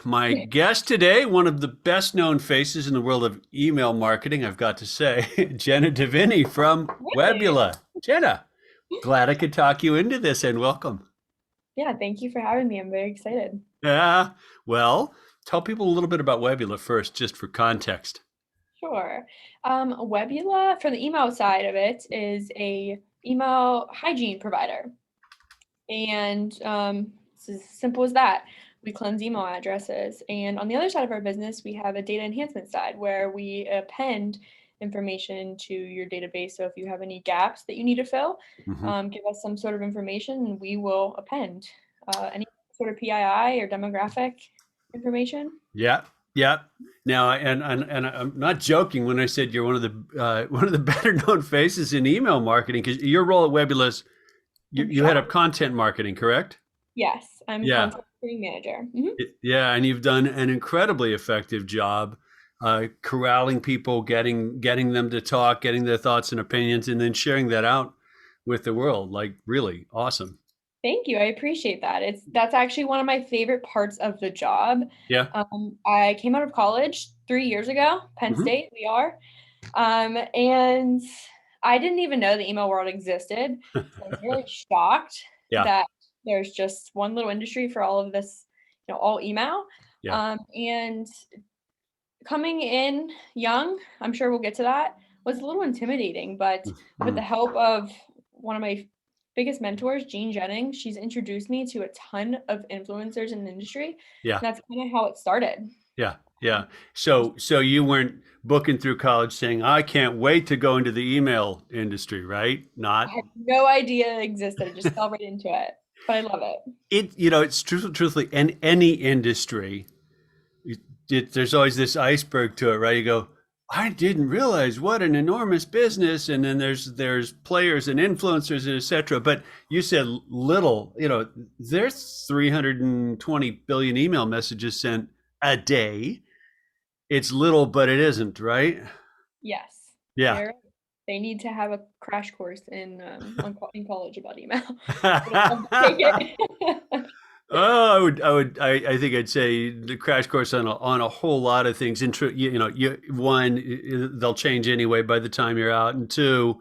My guest today, one of the best known faces in the world of email marketing, I've got to say, Jenna Devinney from Really? Webbula. Jenna, glad I could talk you into this and welcome. Yeah, thank you for having me. I'm very excited. Yeah, well, tell people a little bit about Webbula first, just for context. Sure. Webbula, for the email side of it, is a email hygiene provider. And it's as simple as that. We cleanse email addresses. And on the other side of our business, we have a data enhancement side where we append information to your database. So if you have any gaps that you need to fill, Hmm. give us some sort of information and we will append any sort of PII or demographic information. Yeah, yeah. Now, and I'm not joking when I said you're one of the better known faces in email marketing because your role at Webbula is I'm you head shocked. up content marketing, correct? Yes, I'm Yeah. content marketing manager. Yeah, and you've done an incredibly effective job corralling people, getting them to talk, getting their thoughts and opinions, and then sharing that out with the world. Like really awesome. Thank you. I appreciate that. That's actually one of my favorite parts of the job. Yeah. I came out of college 3 years ago, Penn Hmm. State, we are. And I didn't even know the email world existed. So I'm really shocked Yeah. that there's just one little industry for all of this, all email. Yeah. And coming in young, I'm sure we'll get to that, was a little intimidating, but with the Mm. help of one of my biggest mentors, Jean Jennings, she's introduced me to a ton of influencers in the industry. And Yeah. that's kind of how it started. Yeah. Yeah. So you weren't booking through college saying, I can't wait to go into the email industry, right? I Not had no idea it existed. I just fell right into it, but I love it. it's truthfully in any industry there's always this iceberg to it, right? You go, I didn't realize what an enormous business, and then there's players and influencers and etc. But you said little, there's 320 billion email messages sent a day. It's little, but it isn't, right? Yes, Yeah. they're they need to have a crash course in college about email. But I'd love to take it. Oh, I think I'd say the crash course on a whole lot of things. One, they'll change anyway by the time you're out, and two,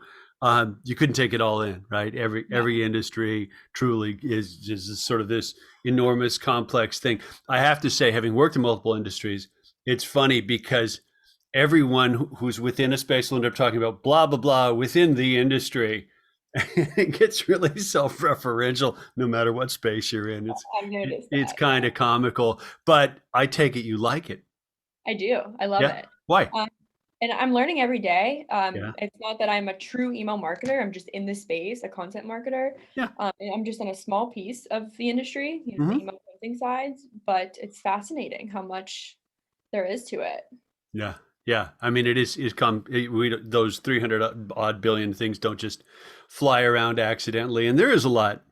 you couldn't take it all in, right? No. Every industry truly is sort of this enormous, complex thing. I have to say, having worked in multiple industries, it's funny because everyone who's within a space will end up talking about blah blah blah within the industry. It gets really self-referential no matter what space you're in. I've noticed It's that. kind of comical, but I take it you like it. I do. I love Yeah. it. Why? Um, and I'm learning every day. Yeah. It's not that I'm a true email marketer. I'm just in this space, a content marketer. Yeah. And I'm just on a small piece of the industry, the Hmm. email printing sides. But it's fascinating how much there is to it. Yeah. Yeah. I mean, those 300 odd billion things don't just fly around accidentally. And there is a lot,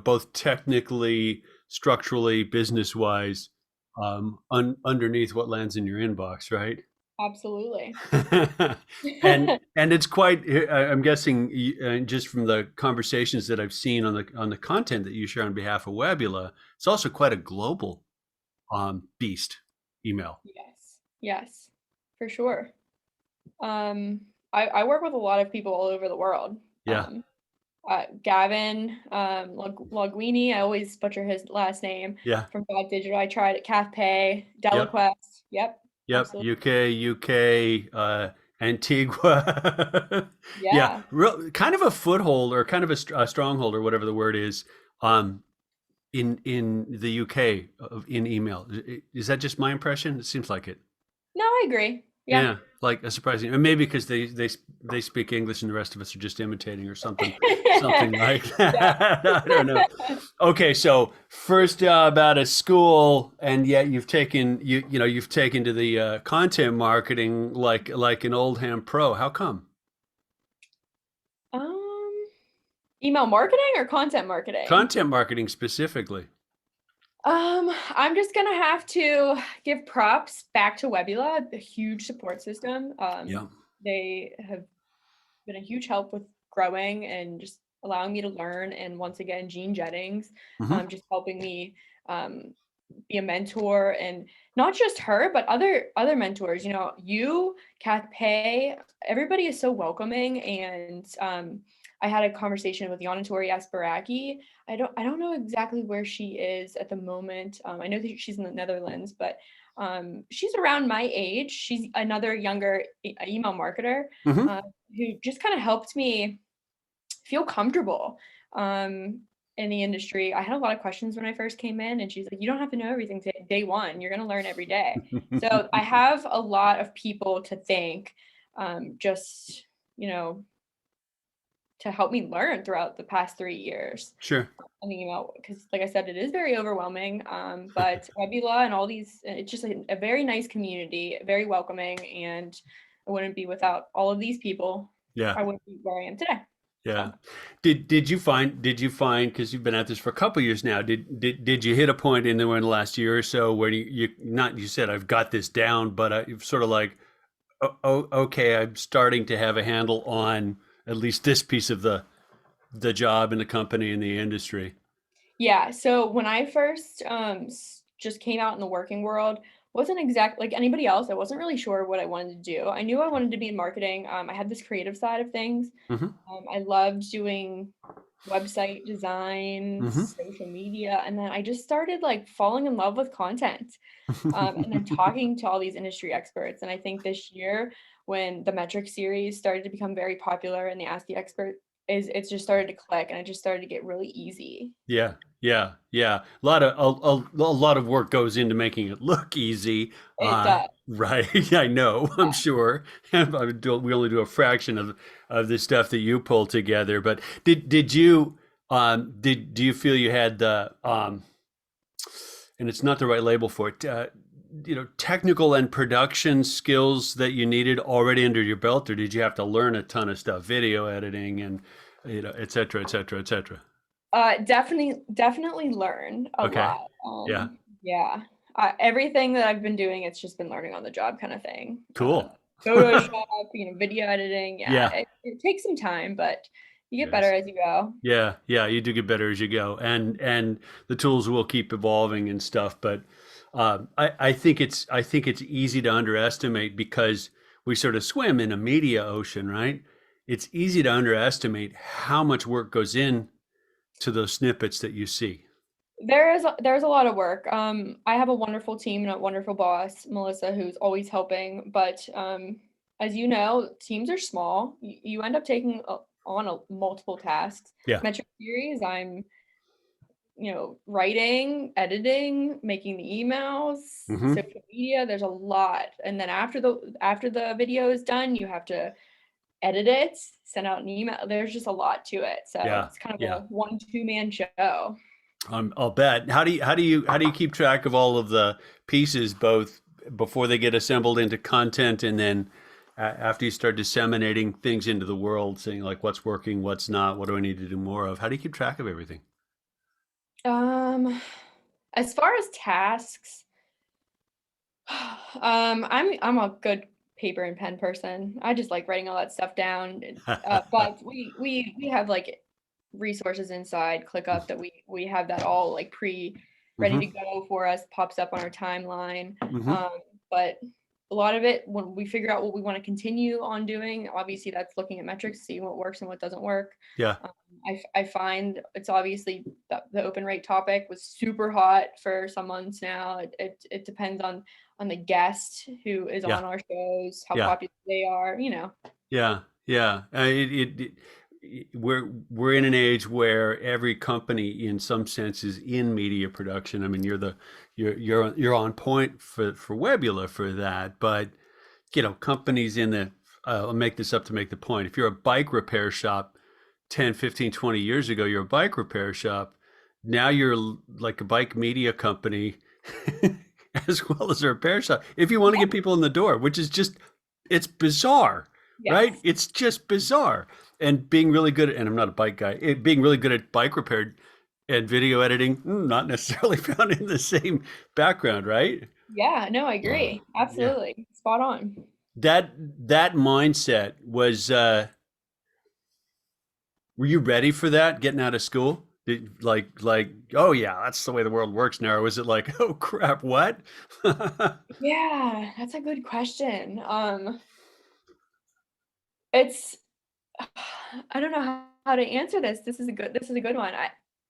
both technically, structurally, business wise, underneath what lands in your inbox, right? Absolutely. And it's quite I'm guessing just from the conversations that I've seen on the content that you share on behalf of Webula, it's also quite a global beast email. Yes. Yes, for sure. Um, I work with a lot of people all over the world. Yeah. Gavin Loguini, I always butcher his last name, Yeah. from Bad Digital. I tried at CathPay, Yep. Delaquest. Yep, Yep. absolutely. UK, Antigua. Yeah, Yeah. kind of a foothold or kind of a stronghold or whatever the word is, um in the UK in email. Is that just my impression? It seems like it. No, I agree. Yeah. Yeah, like a surprising, and maybe because they speak English and the rest of us are just imitating or something like Yeah. that. I don't know. Okay, so first job out of school, and yet you've taken to the content marketing like an old hand pro. How come? Um, Email marketing or content marketing? Content marketing specifically. I'm just gonna have to give props back to Webbula, the huge support system. Yeah. They have been a huge help with growing and just allowing me to learn. And once again, Jean Jennings, Hmm. just helping me um, be a mentor, and not just her, but other mentors. You know, you, Kath Pay, everybody is so welcoming. And I had a conversation with Yanatori Asparaki. I don't know exactly where she is at the moment. I know that she's in the Netherlands, but she's around my age. She's another younger email marketer who just kind of helped me feel comfortable in the industry. I had a lot of questions when I first came in, and she's like, you don't have to know everything day one. You're going to learn every day. So I have a lot of people to thank, just, you know, to help me learn throughout the past 3 years. Sure. I mean, you know, because like I said, it is very overwhelming. But Webbula and all these, it's just a very nice community, very welcoming, and I wouldn't be without all of these people. Yeah. I wouldn't be where I am today. Yeah. Did you find, because you've been at this for a couple of years now, did you hit a point in the last year or so where you said, I've got this down, but you've sort of like, oh, okay, I'm starting to have a handle on at least this piece of the job and the company and the industry? Yeah. So when I first just came out in the working world, wasn't exactly like anybody else. I wasn't really sure what I wanted to do. I knew I wanted to be in marketing. I had this creative side of things. I loved doing website design, social media, and then I just started like falling in love with content, and then talking to all these industry experts. And I think this year, when the metric series started to become very popular and the Ask the Expert it's just started to click, and it just started to get really easy. Yeah. A lot of work goes into making it look easy. It does. Right. I know. I'm sure. We only do a fraction of the stuff that you pull together. But did you do you feel you had the and it's not the right label for it, technical and production skills that you needed already under your belt, or did you have to learn a ton of stuff, video editing and et cetera, et cetera, et cetera? Definitely learn a lot. Yeah. Everything that I've been doing, it's just been learning on the job kind of thing. Cool. Photoshop, video editing. Yeah. It takes some time, but you get better as you go. Yeah, you do get better as you go, and the tools will keep evolving and stuff. But I think it's easy to underestimate because we sort of swim in a media ocean, right? It's easy to underestimate how much work goes in to those snippets that you see. There's a lot of work. I have a wonderful team and a wonderful boss, Melissa, who's always helping. But as you know, teams are small. You end up taking on multiple tasks. Yeah. Metric series, I'm writing, editing, making the emails, social media. There's a lot, and then after the video is done, you have to edit it, send out an email. There's just a lot to it, so it's kind of a 1-2-man show. I'll bet. How do you keep track of all of the pieces, both before they get assembled into content and then after you start disseminating things into the world, saying like what's working, what's not, what do I need to do more of? How do you keep track of everything? As far as tasks, I'm a good paper and pen person. I just like writing all that stuff down. But we have like resources inside ClickUp that we have that all like ready to go for us, pops up on our timeline. But a lot of it, when we figure out what we want to continue on doing, obviously that's looking at metrics, seeing what works and what doesn't work. Yeah. I find it's obviously the open rate topic was super hot for some months now. It depends on the guest who is on our shows, how popular they are, Yeah. We're in an age where every company in some sense is in media production. I mean, you're on point for Webbula for that, but companies in the I'll make this up to make the point. If you're a bike repair shop 10, 15, 20 years ago, you're a bike repair shop. Now you're like a bike media company as well as a repair shop. If you want to get people in the door, which is just, it's bizarre, right? It's just bizarre. And being really good at, and I'm not a bike guy, being really good at bike repair and video editing, not necessarily found in the same background, right? Yeah, no, I agree. Absolutely. Yeah. Spot on. That mindset was, were you ready for that getting out of school? Like, oh yeah, that's the way the world works now? Or was it like, oh crap, what? Yeah, that's a good question. It's I don't know how to answer this. This is a good one.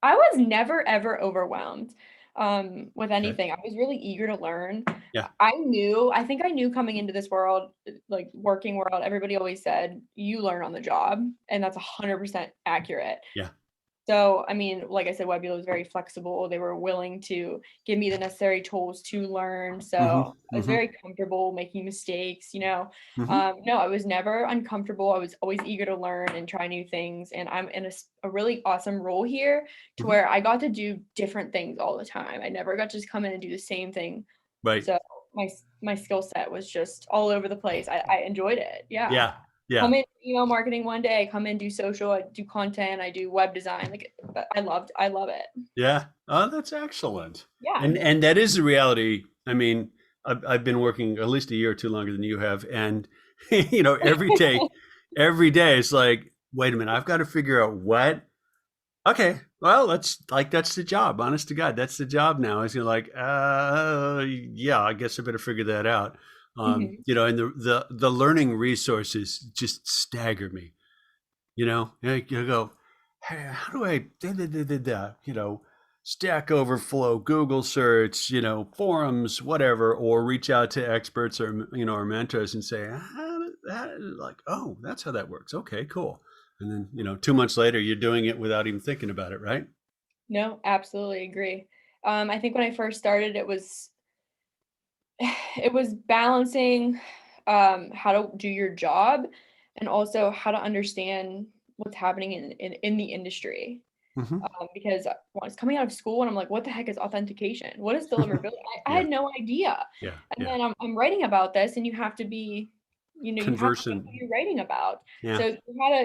I was never ever overwhelmed with Okay. anything. I was really eager to learn. Yeah. I think I knew coming into this world, like working world, everybody always said you learn on the job, and that's 100% accurate. Yeah. So, I mean, like I said, Webbula was very flexible. They were willing to give me the necessary tools to learn. So Mm-hmm. I was Mm-hmm. very comfortable making mistakes, you know. Mm-hmm. No, I was never uncomfortable. I was always eager to learn and try new things. And I'm in a really awesome role here to Mm-hmm. where I got to do different things all the time. I never got to just come in and do the same thing. Right. So my skill set was just all over the place. I enjoyed it. Yeah. Yeah. Yeah. Come in email marketing one day, come in, do social, I do content, I do web design. Like I love it. Yeah. Oh, that's excellent. Yeah. And that is the reality. I mean, I've been working at least a year or two longer than you have, and you know, every day it's like, wait a minute, I've got to figure out what. Okay, well, that's the job. Honest to God, that's the job now. Is you're like, yeah, I guess I better figure that out. Mhm. You know, and the learning resources just stagger me. You know, you go, hey, how do I, you know, Stack Overflow, Google search, you know, forums, whatever, or reach out to experts or, you know, or mentors and say, how did that, like, oh, that's how that works. Okay, cool. And then, you know, 2 months later, you're doing it without even thinking about it, right? No, absolutely agree. I think when I first started, it was it was balancing how to do your job and also how to understand what's happening in the industry. Hmm. Because when I was coming out of school and I'm like, what the heck is authentication? What is deliverability? I Yeah, had no idea. yeah, And yeah. then I'm writing about this, and you have to be, you have to know Conversant. what you're writing about. Yeah. So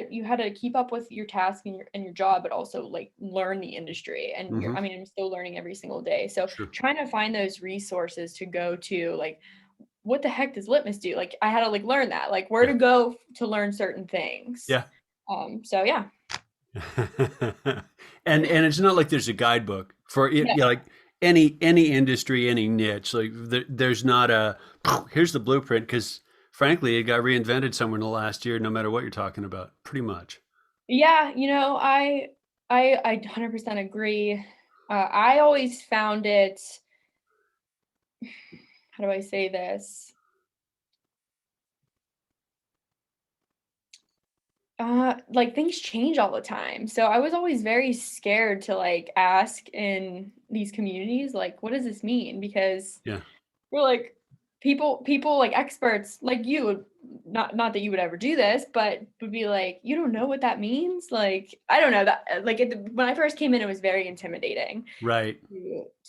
you had to keep up with your task and your job, but also like learn the industry. And Hmm. I mean, I'm still learning every single day. So Sure. trying to find those resources to go to, like, what the heck does litmus do? Like I had to like learn that, like where Yeah. to go to learn certain things. Yeah. So yeah. And it's not like there's a guidebook for it, No. you know, like any industry, any niche. Like there's not a here's the blueprint because frankly, it got reinvented somewhere in the last year. No matter what you're talking about, pretty much. Yeah, I 100% agree. I always found it, how do I say this? Like things change all the time. So I was always very scared to like ask in these communities, like, what does this mean? Because Yeah. we're like people like experts like you not that you would ever do this, but would be like, you don't know what that means. Like I don't know that like when I first came in, it was very intimidating Right.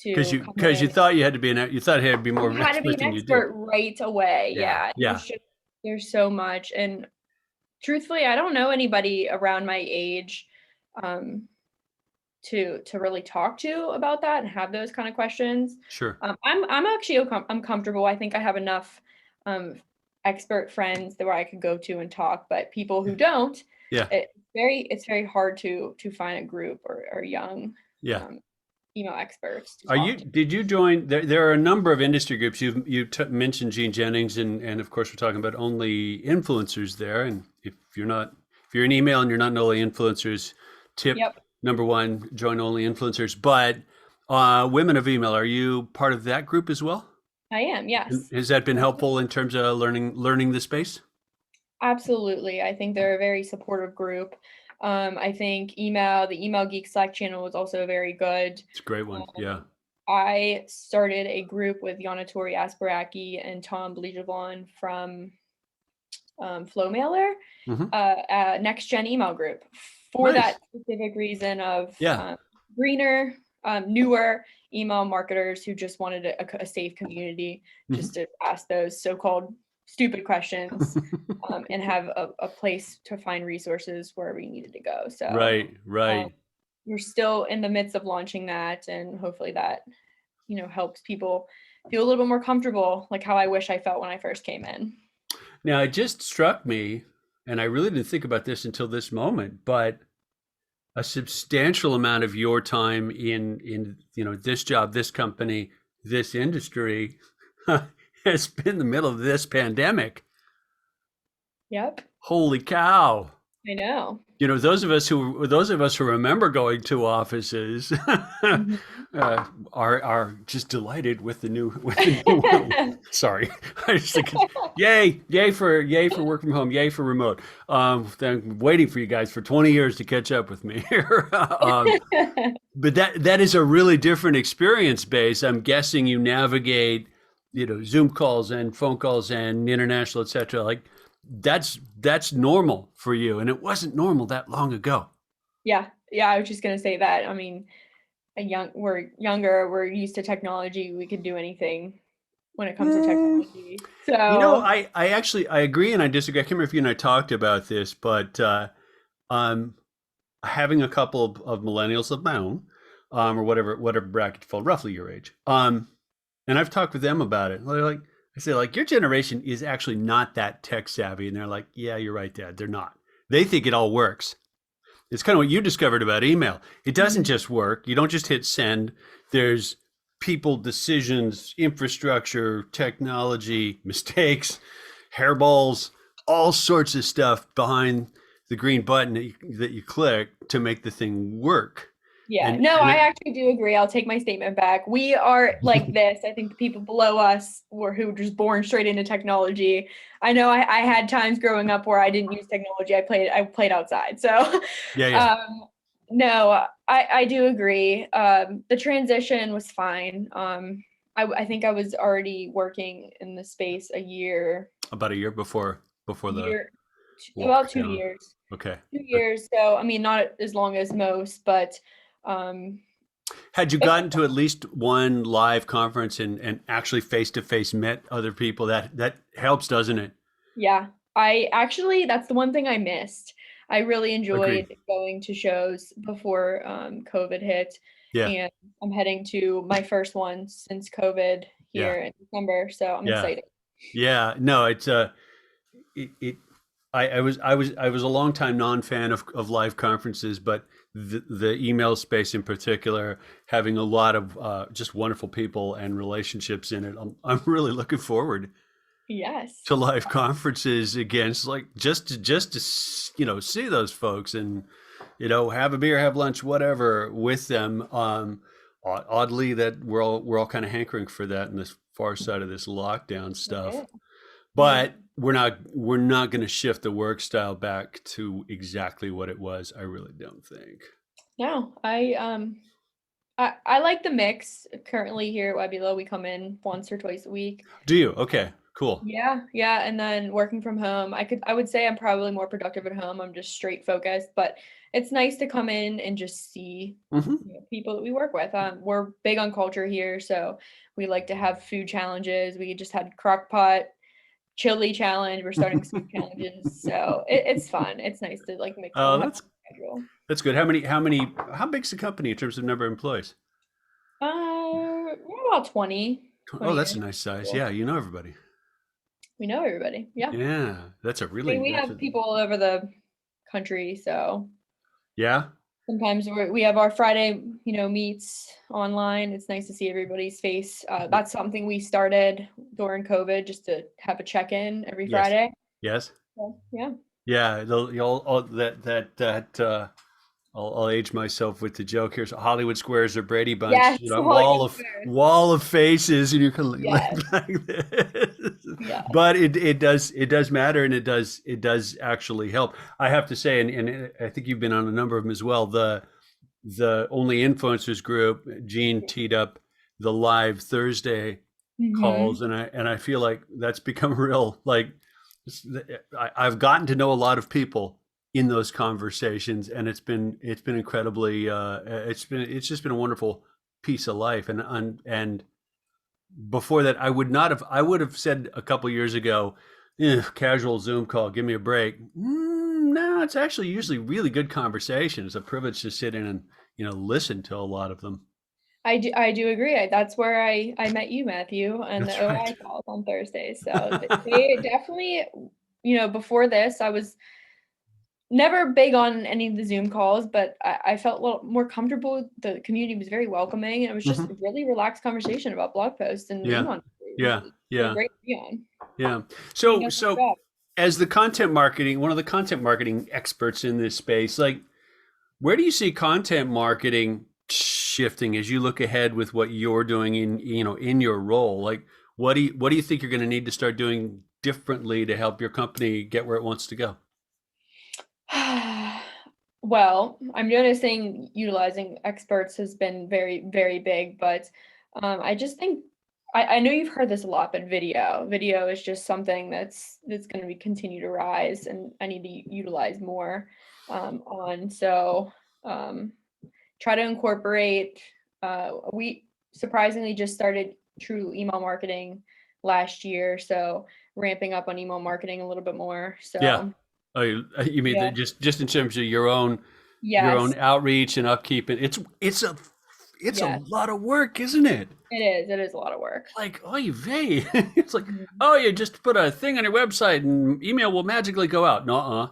to come Because you in. thought you had to be you thought you had to be more of You an had to be expert an than you did. expert right away. Yeah. Yeah. Yeah. There's so much. And truthfully, I don't know anybody around my age um, to really talk to about that and have those kind of questions. Sure. I'm actually I'm comfortable. I think I have enough um, expert friends that where I could go to and talk. But people who don't, Yeah. it's very hard to find a group or young Yeah. um, email experts to Are you? talk to. Did you join? There are a number of industry groups. You mentioned Gene Jennings, and of course we're talking about only influencers there. And if you're in email and you're not in only influencers, tip Yep, number one: join only influencers. But women of email, are you part of that group as well? I am. And Yes. has that been helpful in terms of learning the space? Absolutely. I think they're a very supportive group. I think the Email Geek Slack channel was also very good. It's a great one. Yeah. Um, I started a group with Yana Tori Asparaki and Tom Belijavon from Flow Mailer, Hmm. Next Gen Email Group, for Nice. that specific reason of Yeah. greener, newer email marketers who just wanted a safe community Hmm. just to ask those so-called stupid questions and have a place to find resources where we needed to go. So Right. um, Right. we're still in the midst of launching that, and hopefully that helps people feel a little bit more comfortable, like how I wish I felt when I first came in. Now, it just struck me, and I really didn't think about this until this moment, but a substantial amount of your time in this job, this company, this industry has been the middle of this pandemic. Yep, Holy cow. I know. Those of us who remember going to offices Mhm. are just delighted with the new world. Sorry, I just think, yay for work from home, yay for remote. I'm waiting for you guys for 20 years to catch up with me here. But that is a really different experience base. I'm guessing you navigate, Zoom calls and phone calls and international, etc. Like that's normal for you, and it wasn't normal that long ago. Yeah, yeah, I was just gonna say that. I mean, we're younger, we're used to technology, we can do anything when it comes to Mm, technology. So, I agree and I disagree. I can't remember if you and I talked about this, but um, having a couple of millennials of my own, or whatever bracket you fall, roughly your age, and I've talked with them about it. They're like, I say, like, your generation is actually not that tech savvy, and they're like, yeah, you're right, Dad. They're not. They think it all works. It's kind of what you discovered about email. It doesn't mhm, just work. You don't just hit send. There's people, decisions, infrastructure, technology, mistakes, hairballs, all sorts of stuff behind the green button that you click to make the thing work. yeah. And No, and I it, actually do agree. I'll take my statement back. We are like this. I think the people below us were who were just born straight into technology. I know I had times growing up where I didn't use technology. I played outside. So, yeah, yeah. um, no, I do agree. The transition was fine. I think I was already working in the space a year, About a year before the year, about two lockdown. years, Okay. 2 years. So, I mean, not as long as most, but um, Had you it gotten to at least one live conference and actually face to face met other people? That helps, doesn't it? Yeah, I actually that's the one thing I missed. I really Agreed. enjoyed going to shows before COVID hit, Yeah. and I'm heading to my first one since COVID Yeah. here in December, so I'm Yeah. excited. Yeah. No, it's it I was a long time non-fan of live conferences, but the email space in particular, having a lot of just wonderful people and relationships in it, I'm really looking forward Yes. to live conferences against, like, just to see those folks and have a beer, have lunch, whatever with them. Oddly, that we're all kind of hankering for that in this far side of this lockdown Yeah. stuff, Yeah. but we're not going to shift the work style back to exactly what it was. I really don't think. No, I like the mix. Currently here at Webbula, we come in once or twice a week. Do you? Okay, cool. Yeah, yeah, and then working from home, I would say I'm probably more productive at home. I'm just straight focused, but it's nice to come in and just see, Hmm. people that we work with. We're big on culture here, so we like to have food challenges. We just had crock pot chili challenge. We're starting soup challenges, so it's fun. It's nice to like mix Oh, have that's a schedule. that's good. How big's the company in terms of number of employees? We're about 20, Oh, 20 that's ish a nice size. people. Yeah, you know everybody. We know everybody. Yeah, Yeah, I mean we have people all over the country, so yeah. sometimes we have our Friday, meets online. It's nice to see everybody's face. That's something we started during COVID, just to have a check-in every Yes. Friday. Yes. So, yeah. Yeah. All that. I'll age myself with the joke here. So Hollywood Squares or Brady Bunch, Yes, wall Hollywood of Squares. wall of faces, and you can Yes, live like this. yeah. But it does matter, and it does actually help. I have to say, and I think you've been on a number of them as well. The Only Influencers group, Gene teed up the live Thursday Hmm. calls, and I feel like that's become real. Like, I've gotten to know a lot of people in those conversations, and it's been incredibly it's just been a wonderful piece of life. And before that, I would have said a couple years ago, casual Zoom call, give me a break. No, it's actually usually really good conversation. It's a privilege to sit in and listen to a lot of them. I do agree. That's where I met you, Matthew, and the That's right. OI calls on Thursdays. So they definitely, before this, I was never big on any of the Zoom calls, but I felt a little more comfortable. The community was very welcoming. It was just a really relaxed conversation about blog posts and Yeah. email. Yeah. Yeah. Great to be on. Yeah. He So, does his job. as the content marketing, one of the content marketing experts in this space, like, where do you see content marketing shifting as you look ahead with what you're doing in your role? Like, what do you think you're going to need to start doing differently to help your company get where it wants to go? Well, I'm noticing utilizing experts has been very, very big, but I just think I know you've heard this a lot, but video is just something that's going to be continue to rise, and I need to utilize more on. So try to incorporate. We surprisingly just started true email marketing last year, so ramping up on email marketing a little bit more. Yeah. So Oh, you mean yeah, that just in terms of your yes, own outreach and upkeep, and it's a yes, lot of work, isn't it? it is. It is a lot of work. Like, oy vey. It's like, Mhm. oh, you just put a thing on your website and email will magically go out. No,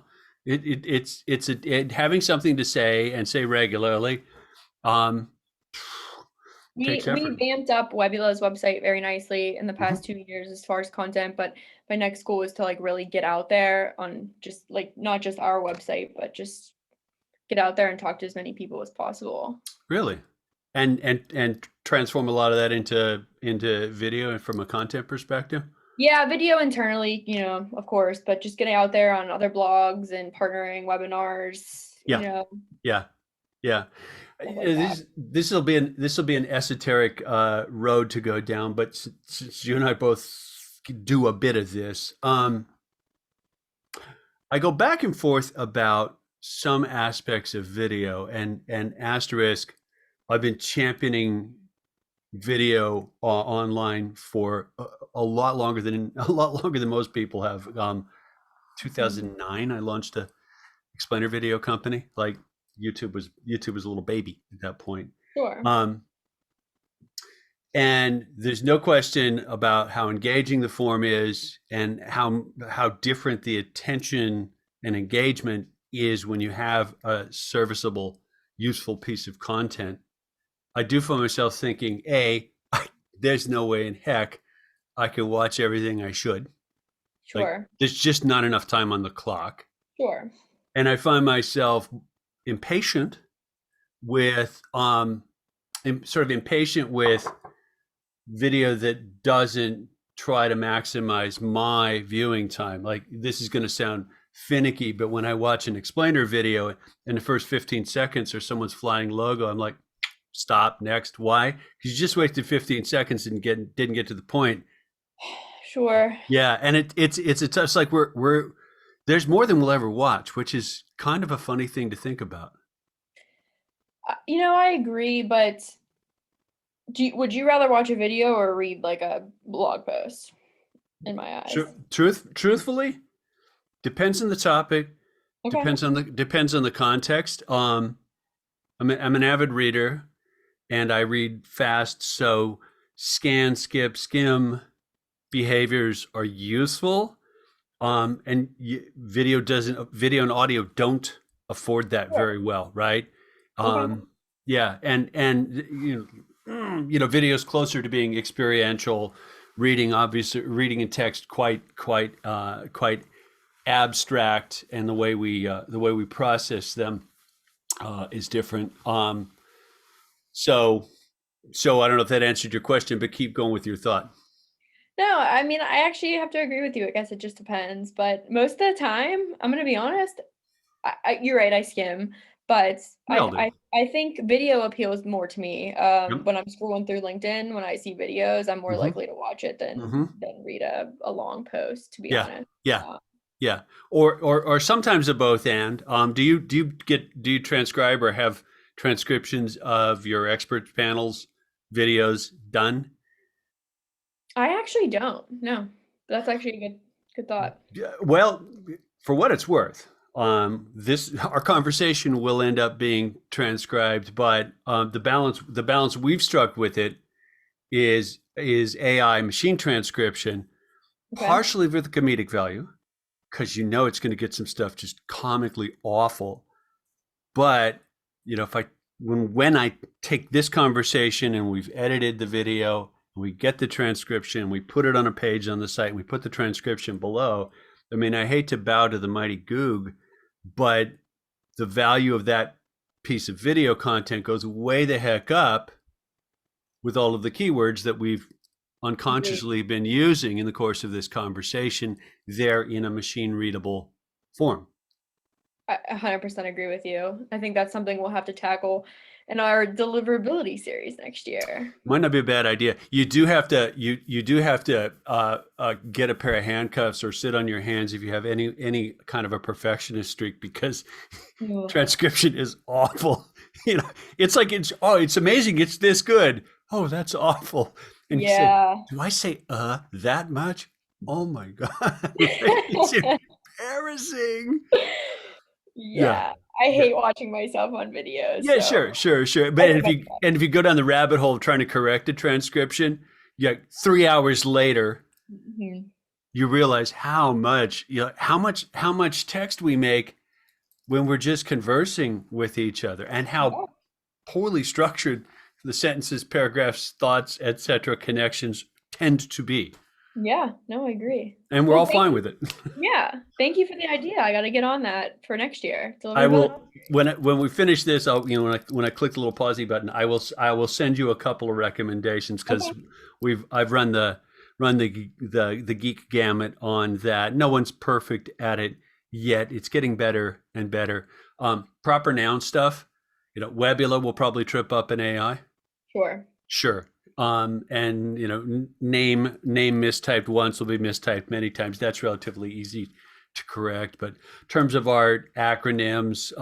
having something to say and say regularly um, takes We effort. vamped up Webbula's website very nicely in the Mhm. past 2 years as far as content, but my next goal is to like really get out there on just like not just our website, but just get out there and talk to as many people as possible. Really, and transform a lot of that into video and from a content perspective. Yeah, video internally, of course, but just getting out there on other blogs and partnering webinars, Yeah, yeah, yeah. stuff like that. This will be an esoteric road to go down, but since you and I both do a bit of this, I go back and forth about some aspects of video, and asterisk. I've been championing video online for a lot longer than most people have. Mhm. 2009, I launched a explainer video company. Like, YouTube was a little baby at that point. Sure, Um, and there's no question about how engaging the form is, and how different the attention and engagement is when you have a serviceable, useful piece of content. I do find myself thinking, there's no way in heck I can watch everything I should. Like, sure, there's just not enough time on the clock. sure, And I find myself impatient with sort of impatient with video that doesn't try to maximize my viewing time. Like, this is going to sound finicky, but when I watch an explainer video in the first 15 seconds or someone's flying logo, I'm like, stop, next. Why? Because you just wasted 15 seconds and didn't get to the point. sure. Yeah, and it's a tough. Like, we're there's more than we'll ever watch, which is kind of a funny thing to think about. I agree, but would you rather watch a video or read like a blog post? In my eyes. Truthfully, depends on the topic, Okay. depends on the context. I'm an avid reader, and I read fast, so scan, skip, skim behaviors are useful. And video and audio don't afford that Sure. very well, right? Okay. Yeah, and video is closer to being experiential. Reading, obviously, reading and text quite abstract, and the way we process them is different. So I don't know if that answered your question, but keep going with your thought. No, I mean, I actually have to agree with you. I guess it just depends, but most of the time, I'm gonna be honest. You're right. I skim, but We all do. I think video appeals more to me. Yep. When I'm scrolling through LinkedIn, when I see videos, I'm more Hmm. likely to watch it Hmm. than read a long post. To be Yeah. honest. Yeah. Yeah. Or sometimes a both and. Do you transcribe or have transcriptions of your expert panels videos done? I actually don't. No, that's actually a good thought. Yeah, well, for what it's worth, this our conversation will end up being transcribed, but the balance we've struck with it is AI machine transcription, Okay. partially for the comedic value, because you know it's going to get some stuff just comically awful. But if when I take this conversation and we've edited the video, we get the transcription, we put it on a page on the site, and we put the transcription below. I mean, I hate to bow to the mighty Goog, but the value of that piece of video content goes way the heck up with all of the keywords that we've unconsciously been using in the course of this conversation there in a machine readable form. I 100% agree with you. I think that's something we'll have to tackle in our deliverability series next year. Might not be a bad idea. You do have to get a pair of handcuffs or sit on your hands if you have any kind of a perfectionist streak, because transcription is awful. It's like it's amazing. It's this good. Oh, that's awful. And you say, do I say that much? Oh my God. It's embarrassing. Yeah. I hate watching myself on videos. Yeah, so. Sure. But if you go down the rabbit hole of trying to correct a transcription, 3 hours later, you realize how much text we make when we're just conversing with each other, and how poorly structured the sentences, paragraphs, thoughts, etc., connections tend to be. Yeah, no, I agree. And we're all fine with it. Yeah, thank you for the idea. I got to get on that for next year. I will when we finish this. I'll when I click the little pause button, I will send you a couple of recommendations, because I've run the geek gamut on that. No one's perfect at it yet. It's getting better and better. Proper noun stuff. Webbula will probably trip up an AI. Sure. And name mistyped once will be mistyped many times. That's relatively easy to correct. But terms of art, acronyms,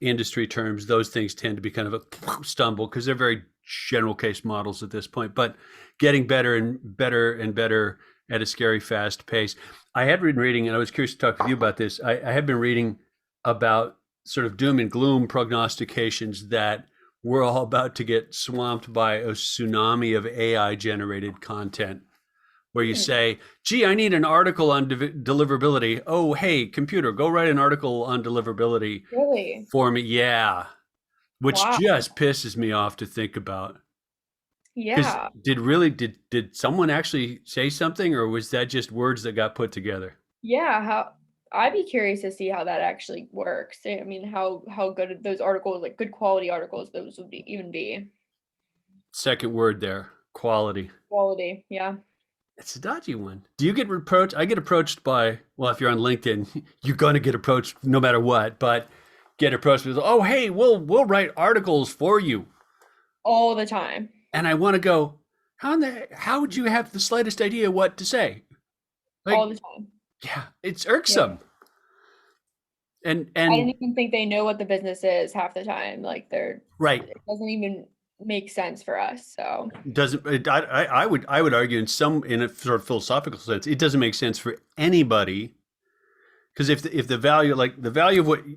industry terms, those things tend to be kind of a stumble, because they're very general case models at this point. But getting better and better and better at a scary fast pace. I had been reading, and I was curious to talk with you about this. I had been reading about sort of doom and gloom prognostications that we're all about to get swamped by a tsunami of AI generated content, where you say, gee, I need an article on deliverability. Oh, hey, computer, go write an article on deliverability for me. Yeah. Which just pisses me off to think about. Yeah. Did someone actually say something, or was that just words that got put together? Yeah. I'd be curious to see how that actually works. I mean, how good those articles, like good quality articles, those would even be. Second word there, quality. Quality, yeah. It's a dodgy one. Do you get approached? I get approached by, well, if you're on LinkedIn, you're going to get approached no matter what, but get approached with, oh, hey, we'll write articles for you. All the time. And I want to go, how would you have the slightest idea what to say? All the time. Yeah, it's irksome. Yeah. And I don't even think they know what the business is half the time. Like they're right. It doesn't even make sense for us. So I would argue in a sort of philosophical sense, it doesn't make sense for anybody, because if the value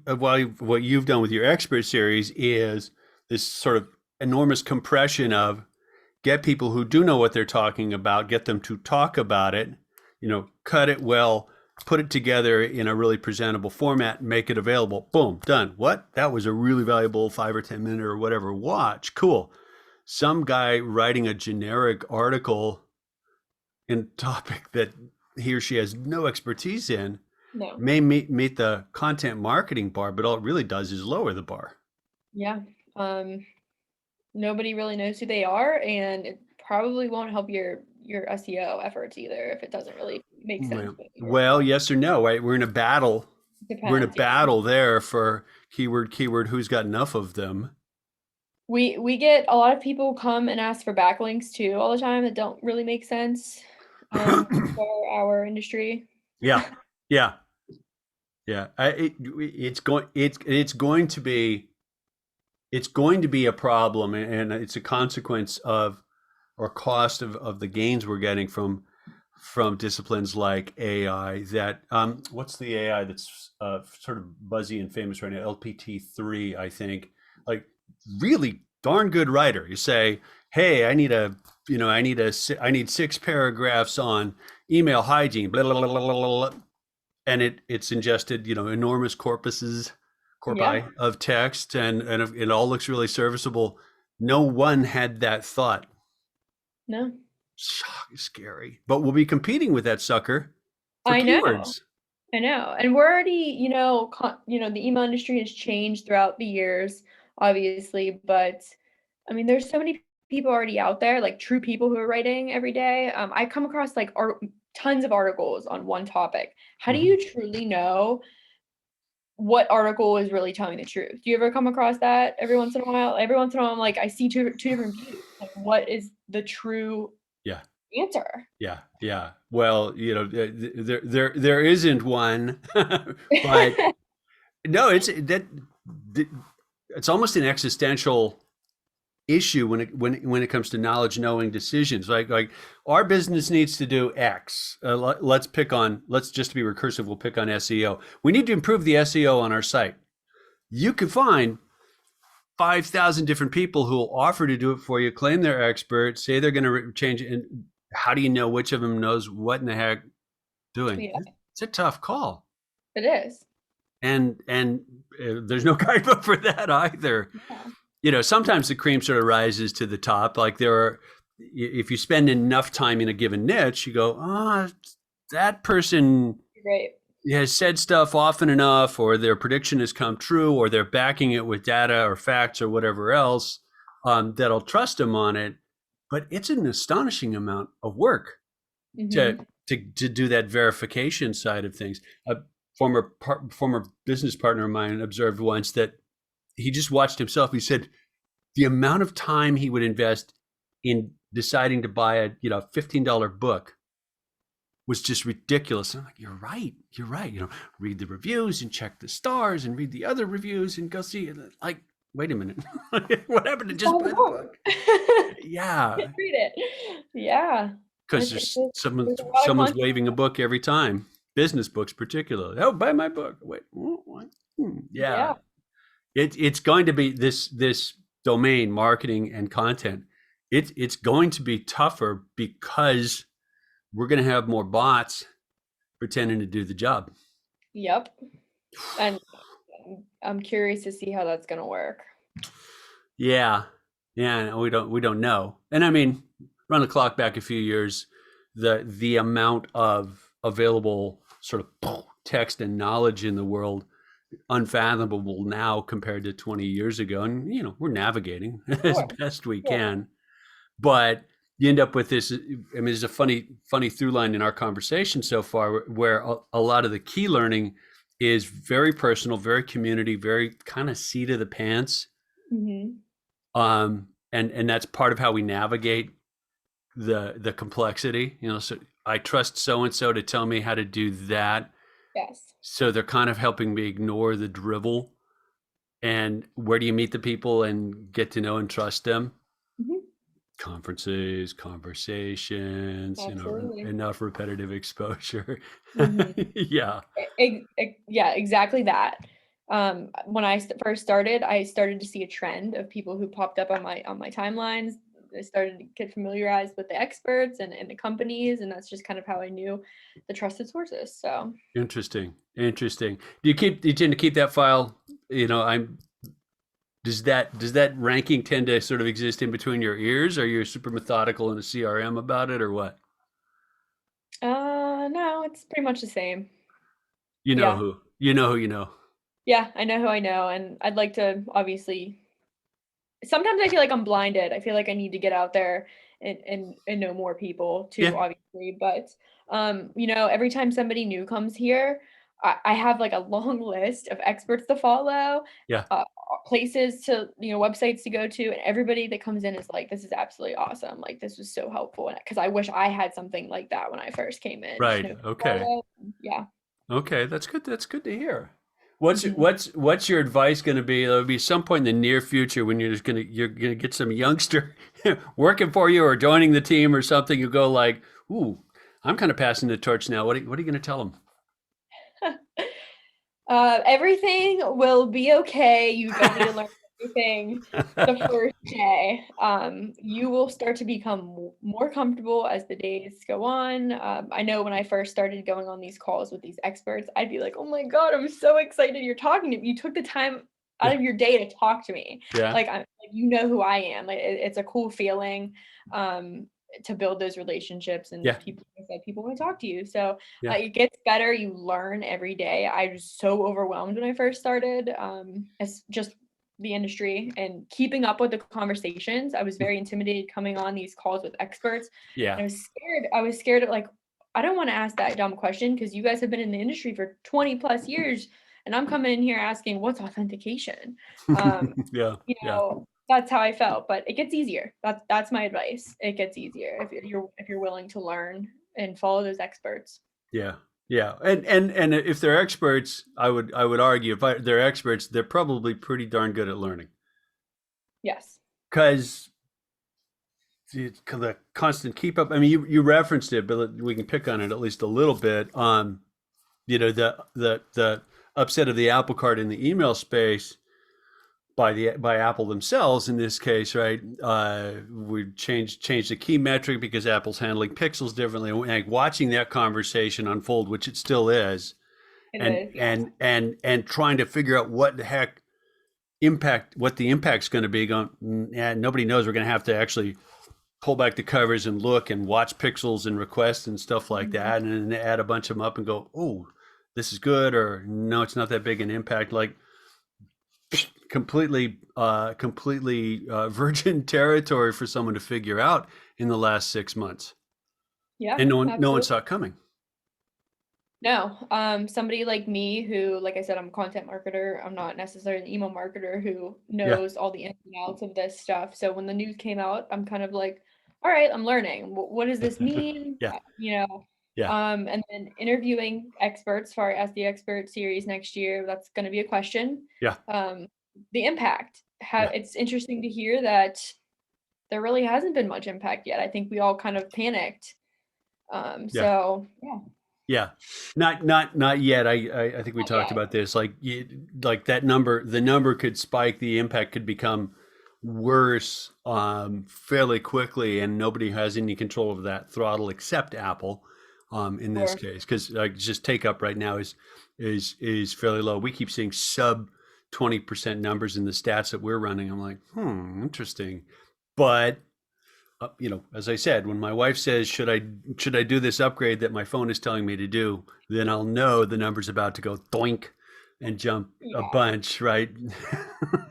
of what you've done with your expert series is this sort of enormous compression of get people who do know what they're talking about, get them to talk about it, cut it well, put it together in a really presentable format, make it available. Boom, done. What? That was a really valuable 5 or 10 minute or whatever watch. Cool. Some guy writing a generic article in a topic that he or she has no expertise in may meet the content marketing bar, but all it really does is lower the bar. Yeah. Nobody really knows who they are, and it probably won't help your SEO efforts either if it doesn't really make sense. Well, yes or no, right? We're in a battle. We're in a battle there for keyword, who's got enough of them. We get a lot of people come and ask for backlinks too all the time that don't really make sense for our industry. Yeah. It's going to be a problem, and it's a consequence of or cost of the gains we're getting from disciplines like AI. That what's the AI that's sort of buzzy and famous right now? LPT3, I think. Like really darn good writer. You say, hey, I need 6 paragraphs on email hygiene. Blah, blah, blah, blah, blah. and it's ingested, enormous Yeah. corpi of text, and it all looks really serviceable. No one had that thought. No. Scary, but we'll be competing with that sucker for I know. keywords. I know. And we're already, the email industry has changed throughout the years, obviously, but I mean, there's so many people already out there, like true people who are writing every day. I come across like tons of articles on one topic. How do you truly know what article is really telling the truth? Do you ever come across that every once in a while? Every once in a while, I'm like, I see two different views. Like, what is the true Yeah. answer? Yeah. Well, there isn't one, but no, it's almost an existential issue when it comes to knowledge knowing decisions. Like our business needs to do X. Let's just to be recursive, we'll pick on SEO. We need to improve the SEO on our site. You can find 5,000 different people who will offer to do it for you, claim they're experts, say they're going to change it. And how do you know which of them knows what in the heck doing? Yeah. It's a tough call. It is. And there's no guidebook for that either. Yeah. Sometimes the cream sort of rises to the top. Like if you spend enough time in a given niche, you go, that person Great. has said stuff often enough, or their prediction has come true, or they're backing it with data or facts or whatever else, that I'll trust them on it. But it's an astonishing amount of work to do that verification side of things. A former business partner of mine observed once that he just watched himself. He said the amount of time he would invest in deciding to buy a $15 book was just ridiculous. And I'm like, you're right. Read the reviews and check the stars and read the other reviews and go see it. Like, wait a minute. What happened to just buy the book? Yeah. Read it. Yeah. Because someone's waving a book every time. Business books particularly. Oh, buy my book. Wait, what? Yeah. It's going to be this domain, marketing and content. It's going to be tougher because we're going to have more bots pretending to do the job. Yep. And I'm curious to see how that's going to work. Yeah. We don't know. And I mean, run the clock back a few years, the amount of available sort of text and knowledge in the world, unfathomable now compared to 20 years ago. And, we're navigating as best we can. But you end up with this. I mean, there's a funny through line in our conversation so far where a lot of the key learning is very personal, very community, very kind of seat of the pants. And that's part of how we navigate the complexity. So I trust so-and-so to tell me how to do that. Yes. So they're kind of helping me ignore the drivel. And where do you meet the people and get to know and trust them? Conferences, conversations, enough repetitive exposure. Yeah. Yeah, exactly that. When I first started, I started to see a trend of people who popped up on my timelines. I started to get familiarized with the experts and the companies, and that's just kind of how I knew the trusted sources. So interesting. Do you tend to keep that file? Does that ranking tend to sort of exist in between your ears? Are you super methodical in a CRM about it, or what? No, it's pretty much the same. You know who you know. Yeah, I know who I know, and I'd like to obviously. Sometimes I feel like I'm blinded. I feel like I need to get out there and know more people too, obviously. But every time somebody new comes here, I have like a long list of experts to follow, places to, websites to go to, and everybody that comes in is like, this is absolutely awesome. Like, this was so helpful. And because I wish I had something like that when I first came in. Right. Okay. Yeah. Okay. That's good. That's good to hear. What's your advice going to be? There'll be some point in the near future when you're going to get some youngster working for you or joining the team or something. You go like, ooh, I'm kind of passing the torch now. What are you going to tell them? Everything will be okay. You don't need to learn everything the first day. You will start to become more comfortable as the days go on. I know when I first started going on these calls with these experts, I'd be like, oh my God, I'm so excited you're talking to me. You took the time out of your day to talk to me. Yeah. Like, you know who I am. Like, it's a cool feeling to build those relationships, and Yeah. people, like I said, people want to talk to you. So Yeah. it gets better. You learn every day. I was so overwhelmed when I first started. It's just the industry and keeping up with the conversations. I was very intimidated coming on these calls with experts. Yeah. And I was scared. I was scared of, like, I don't want to ask that dumb question because you guys have been in the industry for 20 plus years. And I'm coming in here asking, what's authentication? Yeah. You Yeah. know, that's how I felt, but it gets easier. That's my advice. It gets easier if you're willing to learn and follow those experts. Yeah. Yeah. And if they're experts, I would argue if they're experts, they're probably pretty darn good at learning. Yes. Because the constant keep up. I mean, you referenced it, but we can pick on it at least a little bit. You know, the upset of the apple cart in the email space by Apple themselves in this case, right? We changed the key metric because Apple's handling pixels differently. And watching that conversation unfold, which it still is, and trying to figure out what the heck what the impact's going to be. Going, yeah, nobody knows. We're going to have to actually pull back the covers and look and watch pixels and requests and stuff like that, and then add a bunch of them up and go, oh, this is good, or no, it's not that big an impact. Like completely virgin territory for someone to figure out in the last 6 months. Yeah, and no one saw it coming. No, somebody like me who, like I said, I'm a content marketer. I'm not necessarily an email marketer who knows all the ins and outs of this stuff. So when the news came out, I'm kind of like, all right, I'm learning. What does this mean? Yeah. You know, Yeah. and then interviewing experts for our Ask the Expert series next year. That's going to be a question. Yeah. The impact. It's interesting to hear that there really hasn't been much impact yet. I think we all kind of panicked. So yeah. Yeah, not yet. I think we talked about this. Like that number, the number could spike. The impact could become worse fairly quickly, and nobody has any control of that throttle except Apple in this case, because just take up right now is fairly low. We keep seeing sub 20% numbers in the stats that we're running. I'm like, interesting, but. You know, as I said, when my wife says, should I do this upgrade that my phone is telling me to do, then I'll know the number's about to go doink and jump a bunch, right?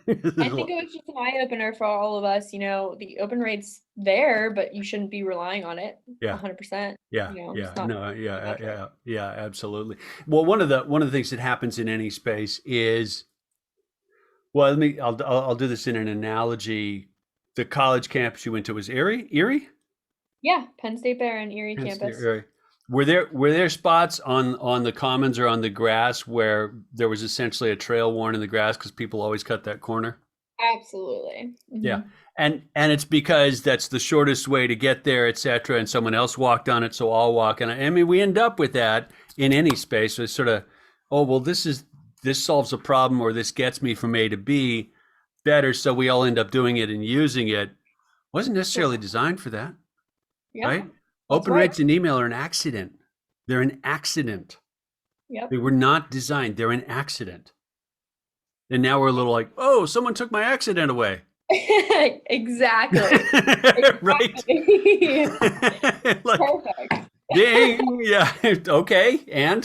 I think it was just an eye opener for all of us. You know, the open rate's there, but you shouldn't be relying on it 100%. Yeah. You know, Yeah, absolutely. Well, one of the things that happens in any space is, well, I'll do this in an analogy. The college campus you went to was Erie? Yeah, Penn State Bear and Erie campus. Were there spots on the commons or on the grass where there was essentially a trail worn in the grass because people always cut that corner? Absolutely. Mm-hmm. Yeah. And it's because that's the shortest way to get there, et cetera, and someone else walked on it, so I'll walk. And I mean, we end up with that in any space. So it's sort of, oh, well, this solves a problem, or this gets me from A to B better, so we all end up doing it and using it. Wasn't necessarily designed for that, right? Open rates in email are an accident. They're an accident. Yep. They were not designed. They're an accident. And now we're a little like, oh, someone took my accident away. Exactly. Right. Like, perfect. Ding. Yeah. Okay. And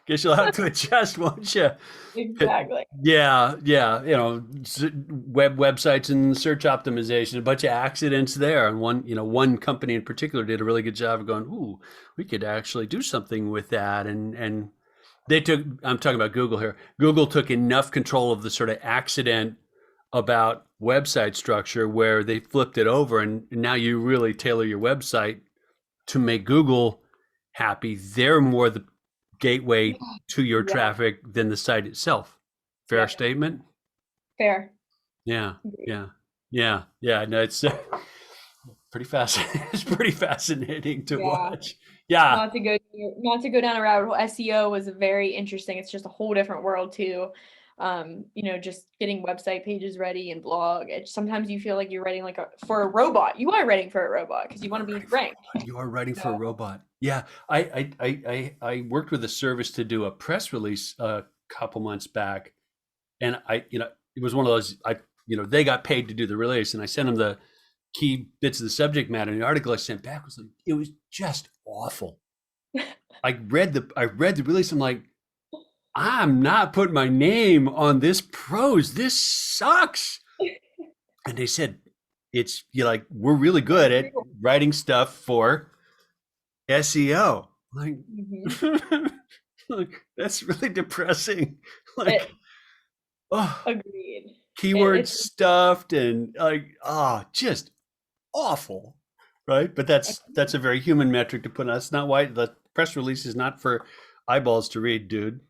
guess you'll have to adjust, won't you? Exactly. Yeah. You know, websites and search optimization, a bunch of accidents there. And one company in particular did a really good job of going, ooh, we could actually do something with that. And I'm talking about Google here. Google took enough control of the sort of accident about website structure where they flipped it over, and now you really tailor your website to make Google happy. They're more the gateway to your traffic than the site itself. Fair statement? Fair. Yeah. No, it's pretty fascinating. It's pretty fascinating to watch. Yeah. Not to go down a rabbit hole. SEO was very interesting. It's just a whole different world too. just getting website pages ready and blog. Sometimes you feel like you're writing like for a robot. You are writing for a robot because you want to be ranked. You are writing for a So, robot. Yeah, I worked with a service to do a press release a couple months back, and it was one of those they got paid to do the release, and I sent them the key bits of the subject matter. And the article I sent back was like, it was just awful. I read the release. I'm like, I'm not putting my name on this prose. This sucks. And they said, we're really good at writing stuff for SEO. Like, look, that's really depressing. Like, agreed. Keyword stuffed and just awful, right? But that's a very human metric to put on. That's not why the press release is not for eyeballs to read, dude.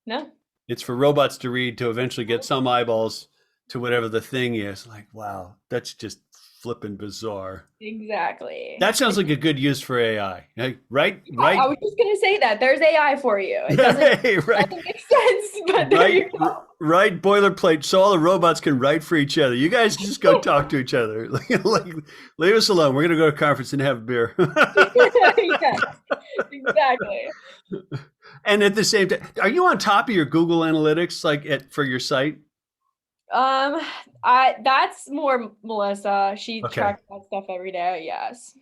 No, it's for robots to read to eventually get some eyeballs to whatever the thing is. Like, wow, that's just flipping bizarre. Exactly. That sounds like a good use for AI, right? I was just gonna say that there's AI for you. It doesn't make sense, but there you go. Right, boilerplate, so all the robots can write for each other. You guys just go talk to each other. Like, leave us alone. We're gonna go to a conference and have a beer. Yes, exactly. And at the same time, are you on top of your Google Analytics for your site? That's more Melissa. She tracks that stuff every day. Yes.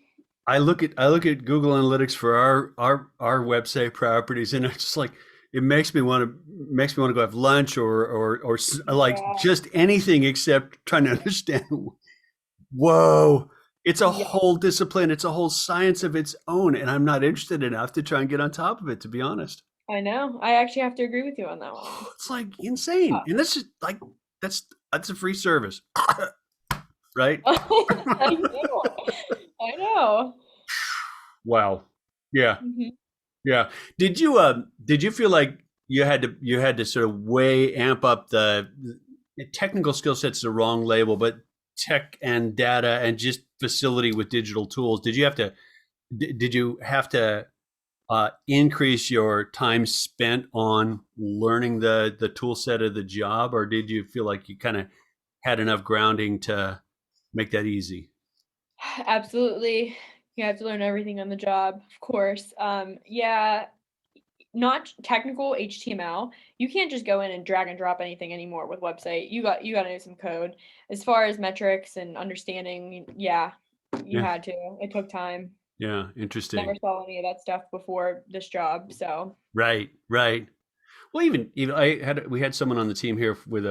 I look at Google Analytics for our website properties, and it's just like it makes me want to go have lunch or just anything except trying to understand. Whoa, it's a whole discipline. It's a whole science of its own, and I'm not interested enough to try and get on top of it, to be honest. I know. I actually have to agree with you on that one. It's like insane, and this is like that's a free service, right? I know. Wow. Yeah. Mm-hmm. Yeah. Did you feel like you had to sort of amp up the technical skill set's the wrong label, but tech and data and just facility with digital tools? Did you have to increase your time spent on learning the tool set of the job, or did you feel like you kind of had enough grounding to make that easy? Absolutely. You have to learn everything on the job, of course. Not technical HTML. You can't just go in and drag and drop anything anymore with website. You got to know some code. As far as metrics and understanding, you had to. It took time. Yeah, interesting. Never saw any of that stuff before this job, so. Right. Well, even we had someone on the team here with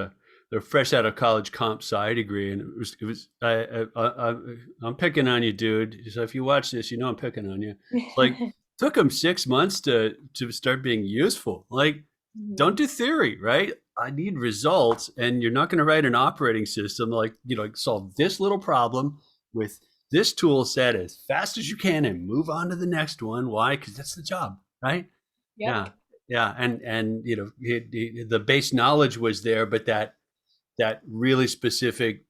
they're fresh out of college comp sci degree, and it was I'm picking on you, dude. So if you watch this, I'm picking on you. Like, took them 6 months to start being useful. Like, don't do theory, right? I need results, and you're not going to write an operating system like solve this little problem with this tool set as fast as you can and move on to the next one. Why? Because that's the job, right? Yep. Yeah. And the base knowledge was there, but that really specific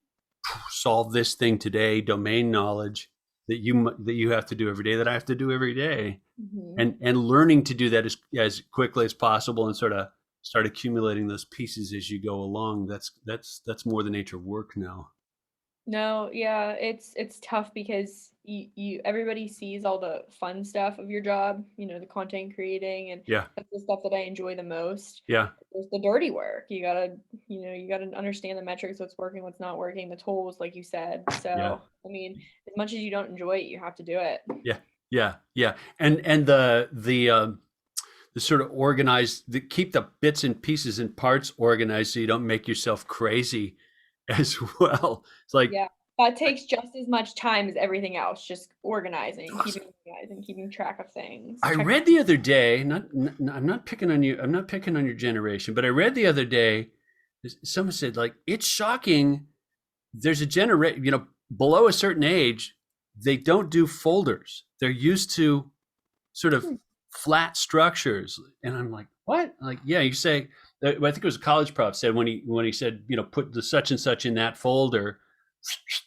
solve this thing today domain knowledge that you have to do every day, that I have to do every day, and learning to do that as quickly as possible and sort of start accumulating those pieces as you go along. That's more the nature of work now. No, yeah, it's tough because everybody sees all the fun stuff of your job, the content creating, and that's the stuff that I enjoy the most. Yeah. There's the dirty work. You gotta understand the metrics, what's working, what's not working, the tools, like you said. So I mean, as much as you don't enjoy it, you have to do it. Yeah. And the sort of organized, keep the bits and pieces and parts organized so you don't make yourself crazy as well. It's like, that takes just as much time as everything else, just organizing, keeping track of things. I read the other day, I'm not picking on you, I'm not picking on your generation, but I read the other day, someone said, like, it's shocking, there's a generation, below a certain age, they don't do folders. They're used to sort of flat structures. And I'm like, what? Like, you say, I think it was a college prof said when he said, put the such and such in that folder,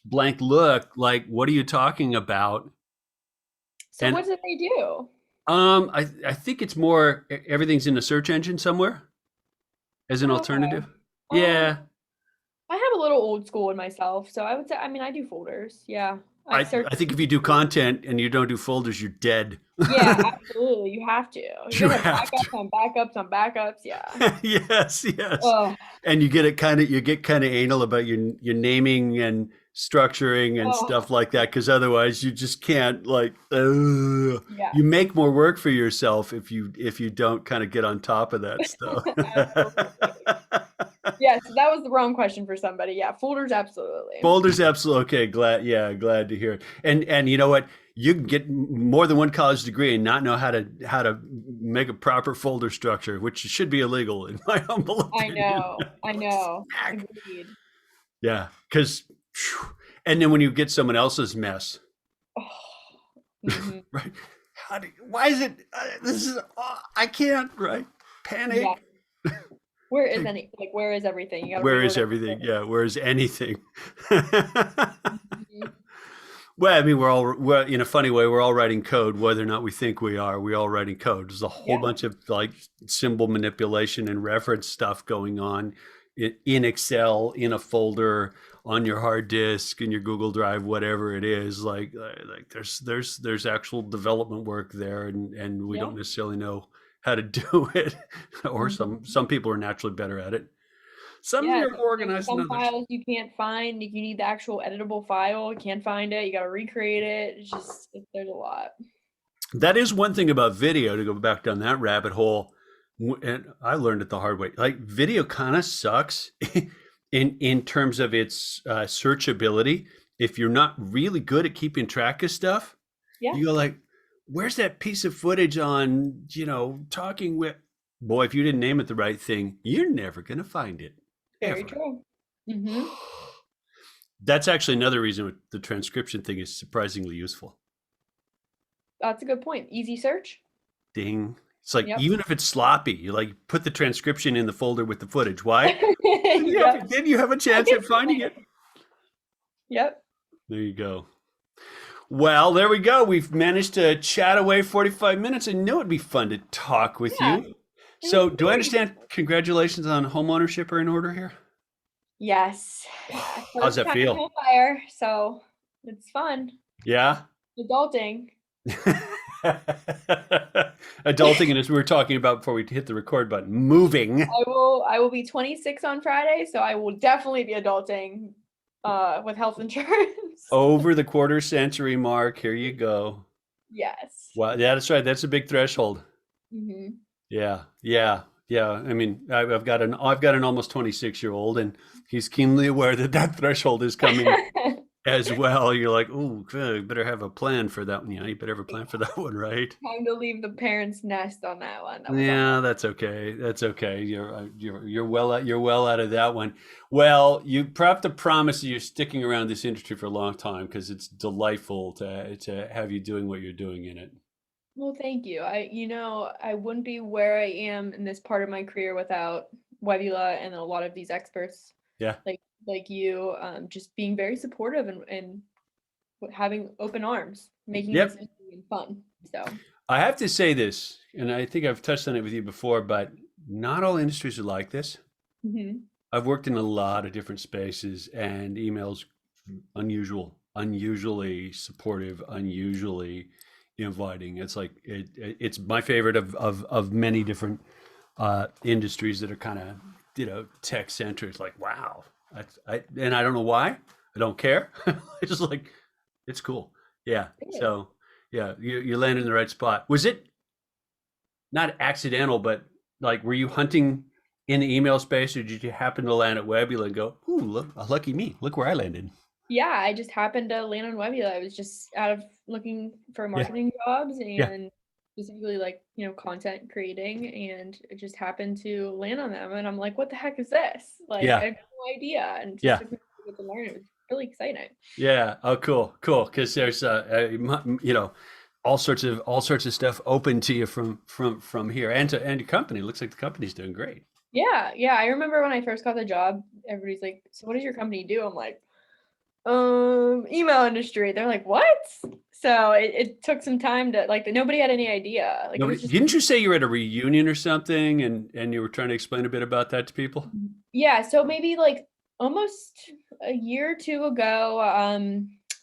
blank look, like, what are you talking about? So what did they do? I think it's more everything's in a search engine somewhere. as an Okay. alternative? Yeah. I have a little old school in myself, so I would say, I mean, I do folders. Yeah. I search. I think if you do content and you don't do folders, you're dead. Yeah, absolutely. You have to. You You gotta have have to. backups on backups on backups. Yeah. Yes, yes. Oh, And you get kind of anal about your naming and structuring and oh, stuff like that, because otherwise you just can't like yeah. you make more work for yourself if you don't kind of get on top of that stuff. Absolutely. Yes, that was the wrong question for somebody. Yeah, folders, absolutely. Boulder's absolutely okay. Glad to hear it. And you know what? You can get more than one college degree and not know how to make a proper folder structure, which should be illegal in my humble I opinion. know. I know. Smack. Agreed. Yeah, because and then when you get someone else's mess, Oh, hmm. right? Why is it? This is I can't. Right? Yeah. Panic. Where is where is everything? You gotta Where is reorder everything? everything. Yeah, where is anything? Mhm. Well, I mean, we're in a funny way, we're all writing code, whether or not we think we are. We're all writing code. There's a whole Yeah. bunch of like symbol manipulation and reference stuff going on in Excel, in a folder, on your hard disk, in your Google Drive, whatever it is. Like there's actual development work there, and we don't Yeah. necessarily know how to do it, or Mhm. some people are naturally better at it. Some Yeah, are there's organized than some others. files you can't find. If you need the actual editable file, you can't find it. You gotta recreate it. It's just there's a lot. That is one thing about video, to go back down that rabbit hole. And I learned it the hard way. Like video kind of sucks in terms of its searchability. If you're not really good at keeping track of stuff, Yeah, you go like, "Where's that piece of footage on talking with?" Boy, if you didn't name it the right thing, you're never gonna find it very ever. true. Mm-hmm. That's actually another reason the transcription thing is surprisingly useful. That's a good point. Easy search. Ding. It's like Yep. even if it's sloppy, you like put the transcription in the folder with the footage. Why? Yep. Then you have a I chance can at finding it. Yep. There you go. Well, there we go. We've managed to chat away 45 minutes. I knew it'd be fun to talk with Yeah. you. It was So, do I very understand congratulations on home ownership are in order here? yes. How's First that time feel? home buyer, so it's fun. Yeah. Adulting. Adulting, and as we were talking about before we hit the record button, moving I will be 26 on Friday, so I will definitely be adulting with health insurance. over the quarter century mark. Here you go. Yes. Well, yeah, that's right. That's a big threshold. Hmm. Yeah. I mean, I've got an almost 26-year-old, and he's keenly aware that that threshold is coming as well. You're like, oh, you better have a plan for that one. Yeah, you better have a plan for that one, right? Time to leave the parents' nest on that one. That was on Yeah, that's okay. That's okay. You're well out of that one. Well, you have to promise that you're sticking around this industry for a long time, because it's delightful to have you doing what you're doing in it. well, thank you. I wouldn't be where I am in this part of my career without Webbula and a lot of these experts Yeah. like you, just being very supportive and having open arms, making this Yep. interesting and fun. So, I have to say this, and I think I've touched on it with you before, but not all industries are like this. mhm. I've worked in a lot of different spaces, and emails unusually supportive, unusually inviting. It's like it's my favorite of many different industries that are kind of tech centric. It's like, wow, and I don't know why. I don't care. It's just like it's cool. Yeah. Good. So yeah, you landed in the right spot. Was it not accidental, but like, were you hunting in the email space, or did you happen to land at Webbula and go, "Ooh, look, lucky me! Look where I landed." Yeah, I just happened to land on Webbula. I was just out of looking for Yeah, marketing jobs yeah, and specifically like, content creating, and it just happened to land on them. And I'm like, what the heck is this? Like, I yeah, had no idea. And just yeah, took me a bit to learn. It was really exciting. yeah. Oh, cool. Because there's all sorts of stuff open to you from here, and your company. Looks like the company's doing great. Yeah, yeah. I remember when I first got the job, everybody's like, so what does your company do? I'm like, email industry. They're like, what? So it took some time to like, nobody had any idea. Like it Nobody, was just, didn't you say you were at a reunion or something and you were trying to explain a bit about that to people? yeah. So maybe like almost a year or two ago,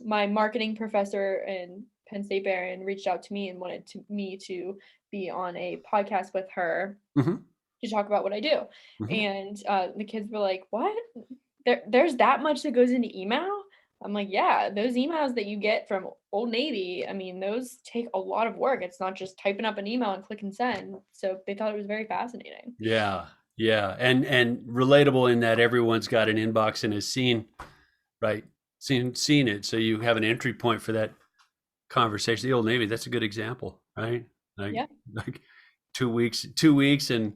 my marketing professor in Penn State Barron reached out to me and wanted me to be on a podcast with her Hmm. to talk about what I do. Hmm. And the kids were like, what? There's that much that goes into email? I'm like, yeah, those emails that you get from Old Navy, I mean, those take a lot of work. It's not just typing up an email and clicking send. So they thought it was very fascinating. Yeah, yeah, and relatable in that everyone's got an inbox and has seen, right, seen it. So you have an entry point for that conversation. The Old Navy, that's a good example, right? Like Yeah. like 2 weeks, and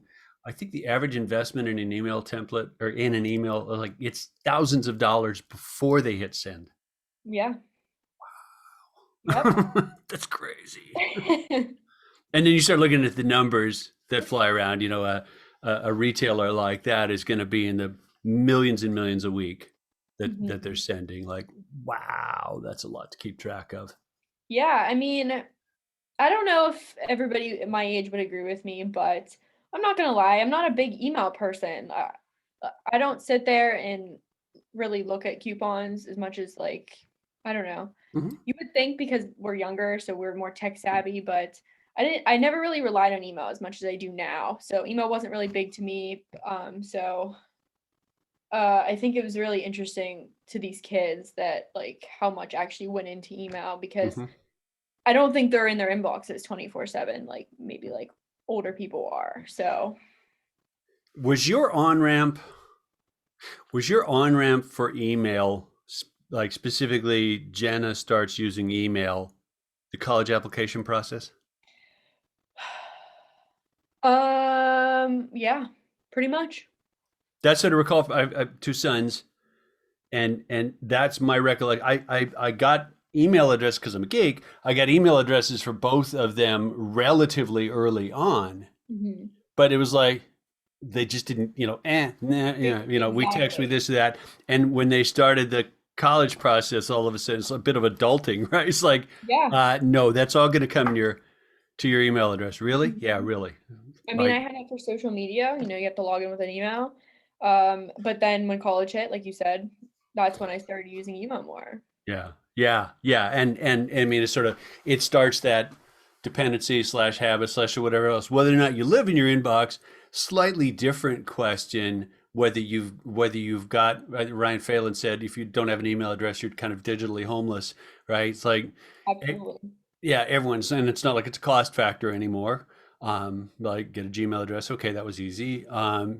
I think the average investment in an email template or in an email, like it's thousands of dollars before they hit send. Yeah. Yep. That's crazy. And then you start looking at the numbers that fly around. A retailer like that is going to be in the millions and millions a week that they're Mhm. sending. Like, wow, that's a lot to keep track of. Yeah. I mean, I don't know if everybody my age would agree with me, but I'm not gonna lie, I'm not a big email person. I don't sit there and really look at coupons as much as like, I don't know. Mhm. You would think because we're younger, so we're more tech savvy, but I never really relied on email as much as I do now. So email wasn't really big to me. I think it was really interesting to these kids that like how much actually went into email because Mhm. I don't think they're in their inboxes 24/7 like maybe like older people are. So Was your on ramp was your on ramp for email like specifically Jenna starts using email, the college application process? yeah, pretty much. That's what I recall. I have two sons, and that's my recollection. I got email address because I'm a geek. I got email addresses for both of them relatively early on, Mhm. but it was like they just didn't, nah, we text, we Exactly. this, that, and when they started the college process, all of a sudden it's a bit of adulting, right? It's like, Yeah. no, that's all going to come to your email address. Really? Yeah, Mhm. really. I mean, I Like, had it for social media, you have to log in with an email. But then when college hit, like you said, that's when I started using email more. yeah, yeah, yeah, and I mean, it starts that dependency slash habit slash or whatever else. Whether or not you live in your inbox, slightly different question. Whether you've got Ryan Phelan said, if you don't have an email address, you're kind of digitally homeless, right? It's like, eh, Absolutely. yeah, everyone's, and it's not like it's a cost factor anymore. Like get a Gmail address. Okay, that was easy.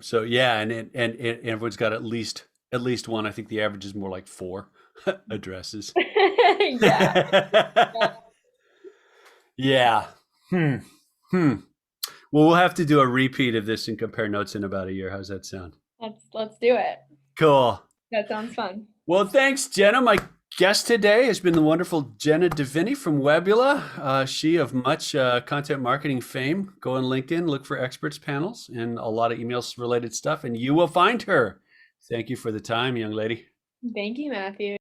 So yeah, and everyone's got at least one. I think the average is more like four addresses. Yeah. Yeah. Yeah. Hmm. Hmm. Well, we'll have to do a repeat of this and compare notes in about a year. How's that sound? Let's do it. Cool. That sounds fun. Well, thanks, Jenna. My guest today has been the wonderful Jenna Devinney from Webbula. She of much content marketing fame. Go on LinkedIn, look for experts panels and a lot of emails related stuff, and you will find her. Thank you for the time, young lady. Thank you, Matthew.